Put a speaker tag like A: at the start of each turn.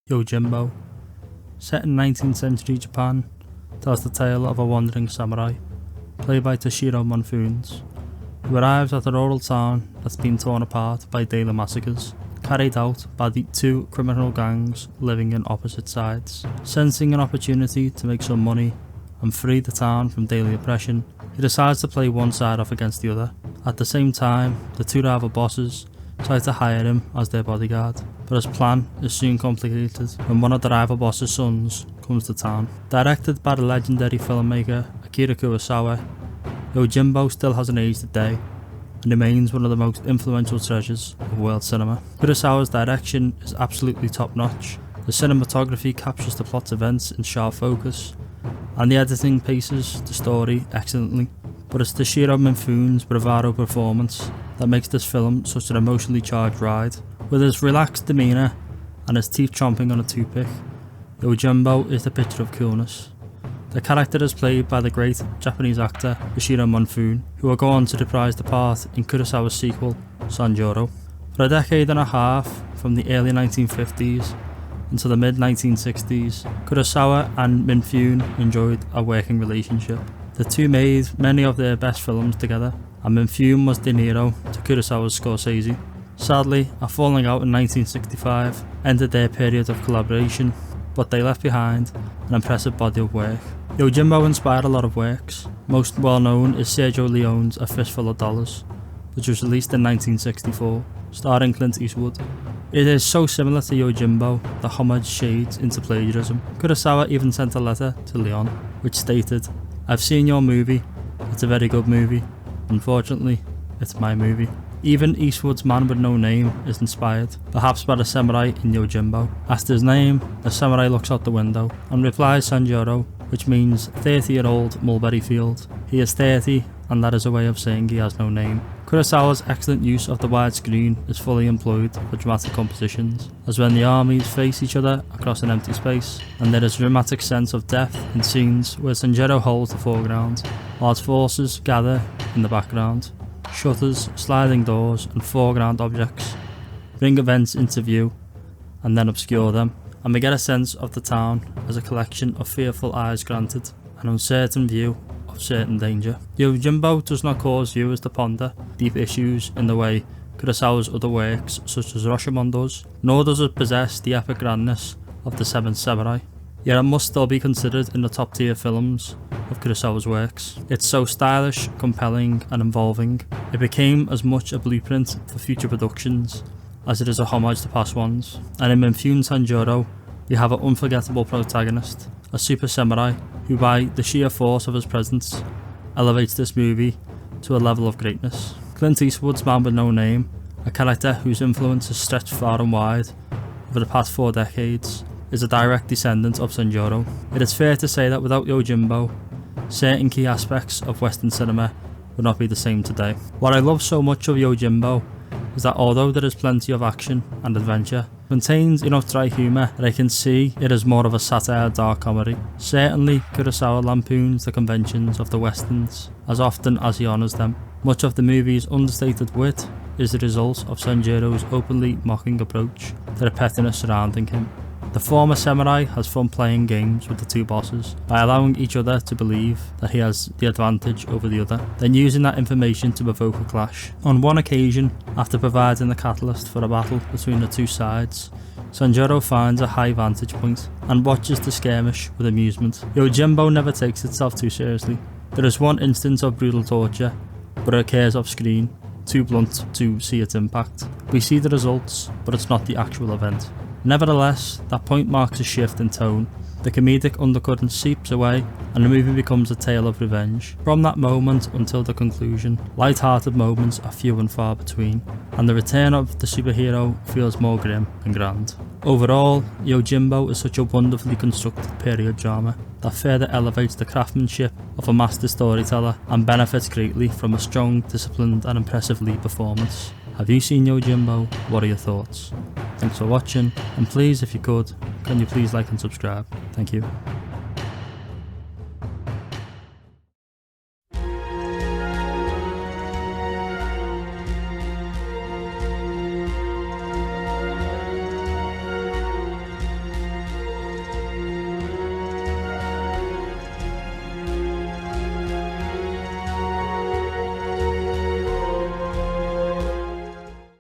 A: Yojimbo, set in 19th century Japan, tells the tale of a wandering samurai, played by Toshiro Monfunes, who arrives at a rural town that's been torn apart by daily massacres, carried out by the two criminal gangs living in opposite sides. Sensing an opportunity to make some money and free the town from daily oppression, he decides to play one side off against the other. At the same time, the two rival bosses try to hire him as their bodyguard, but his plan is soon complicated when one of the rival boss's sons comes to town. Directed by the legendary filmmaker Akira Kurosawa, Yojimbo still hasn't aged a day and remains one of the most influential treasures of world cinema. Kurosawa's direction is absolutely top notch, the cinematography captures the plot's events in sharp focus, and the editing paces the story excellently. But it's Toshiro Monfune's bravado performance that makes this film such an emotionally charged ride. With his relaxed demeanour and his teeth chomping on a toothpick, Yojimbo is the picture of coolness. The character is played by the great Japanese actor Toshiro Monfune, who will go on to reprise the part in Kurosawa's sequel, Sanjuro. For a decade and a half, from the early 1950s until the mid-1960s, Kurosawa and Monfune enjoyed a working relationship. The two made many of their best films together, and Monfune was De Niro to Kurosawa's Scorsese. Sadly, a falling out in 1965 ended their period of collaboration, but they left behind an impressive body of work. Yojimbo inspired a lot of works. Most well known is Sergio Leone's A Fistful of Dollars, which was released in 1964, starring Clint Eastwood. It is so similar to Yojimbo that homage shades into plagiarism. Kurosawa even sent a letter to Leone, which stated, "I've seen your movie, it's a very good movie. Unfortunately, it's my movie." Even Eastwood's Man with No Name is inspired, perhaps by the samurai in Yojimbo. Asked his name, the samurai looks out the window and replies Sanjuro, which means 30-year-old mulberry field. He is 30, and that is a way of saying he has no name. Kurosawa's excellent use of the widescreen is fully employed for dramatic compositions, as when the armies face each other across an empty space, and there is a dramatic sense of depth in scenes where Sanjuro holds the foreground, large forces gather in the background. Shutters, sliding doors and foreground objects bring events into view and then obscure them, and we get a sense of the town as a collection of fearful eyes granted an uncertain view of certain danger. Yojimbo does not cause viewers to ponder deep issues in the way Kurosawa's other works such as Rashomon does, nor does it possess the epic grandness of The Seventh Samurai, yet it must still be considered in the top tier films of Kurosawa's works. It's so stylish, compelling and involving. It became as much a blueprint for future productions as it is a homage to past ones. And in Monfune Sanjuro, we have an unforgettable protagonist, a super samurai who by the sheer force of his presence elevates this movie to a level of greatness. Clint Eastwood's Man with No Name, a character whose influence has stretched far and wide over the past 4 decades, is a direct descendant of Sanjuro. It is fair to say that without Yojimbo, certain key aspects of Western cinema would not be the same today. What I love so much of Yojimbo is that although there is plenty of action and adventure, it contains enough dry humour that I can see it is more of a satire dark comedy. Certainly, Kurosawa lampoons the conventions of the Westerns as often as he honours them. Much of the movie's understated wit is the result of Sanjuro's openly mocking approach to the pettiness surrounding him. The former samurai has fun playing games with the two bosses by allowing each other to believe that he has the advantage over the other, then using that information to provoke a clash. On one occasion, after providing the catalyst for a battle between the two sides, Sanjuro finds a high vantage point and watches the skirmish with amusement. Yojimbo never takes itself too seriously. There is one instance of brutal torture, but it occurs off screen, too blunt to see its impact. We see the results, but it's not the actual event. Nevertheless, that point marks a shift in tone. The comedic undercurrent seeps away and the movie becomes a tale of revenge. From that moment until the conclusion, light-hearted moments are few and far between, and the return of the superhero feels more grim and grand. Overall, Yojimbo is such a wonderfully constructed period drama that further elevates the craftsmanship of a master storyteller and benefits greatly from a strong, disciplined and impressive lead performance. Have you seen Yojimbo? What are your thoughts? Thanks for watching, and please, if you could, can you please like and subscribe? Thank you.